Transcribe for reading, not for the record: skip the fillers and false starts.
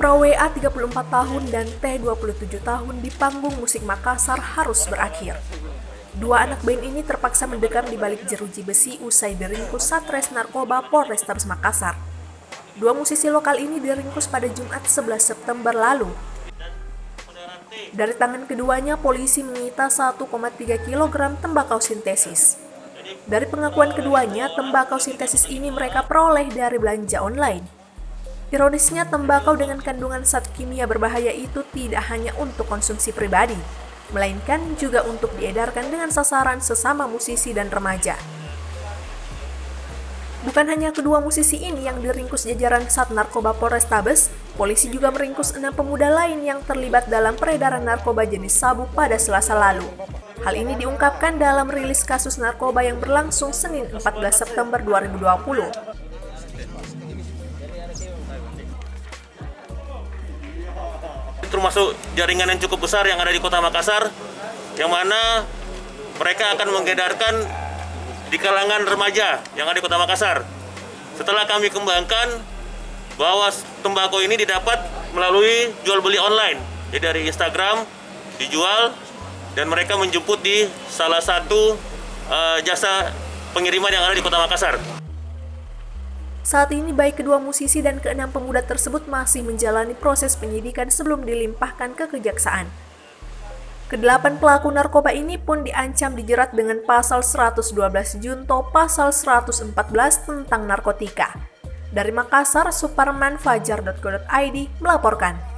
Pro WA 34 tahun dan T 27 tahun di panggung musik Makassar harus berakhir. Dua anak band ini terpaksa mendekam di balik jeruji besi usai diringkus Satres Narkoba Polrestabes Makassar. Dua musisi lokal ini diringkus pada Jumat 11 September lalu. Dari tangan keduanya, polisi menyita 1,3 kg tembakau sintesis. Dari pengakuan keduanya, tembakau sintesis ini mereka peroleh dari belanja online. Ironisnya, tembakau dengan kandungan zat kimia berbahaya itu tidak hanya untuk konsumsi pribadi, melainkan juga untuk diedarkan dengan sasaran sesama musisi dan remaja. Bukan hanya kedua musisi ini yang diringkus jajaran Sat Narkoba Polrestabes, polisi juga meringkus 6 pemuda lain yang terlibat dalam peredaran narkoba jenis sabu pada Selasa lalu. Hal ini diungkapkan dalam rilis kasus narkoba yang berlangsung Senin 14 September 2020. Termasuk jaringan yang cukup besar yang ada di Kota Makassar, yang mana mereka akan mengedarkan di kalangan remaja yang ada di Kota Makassar. Setelah kami kembangkan bahwa tembakau ini didapat melalui jual beli online, jadi dari Instagram dijual dan mereka menjemput di salah satu jasa pengiriman yang ada di Kota Makassar. Saat ini baik kedua musisi dan keenam pemuda tersebut masih menjalani proses penyidikan sebelum dilimpahkan ke kejaksaan. Kedelapan pelaku narkoba ini pun diancam dijerat dengan pasal 112 Junto pasal 114 tentang narkotika. Dari Makassar, Suparman Fajar.co.id melaporkan.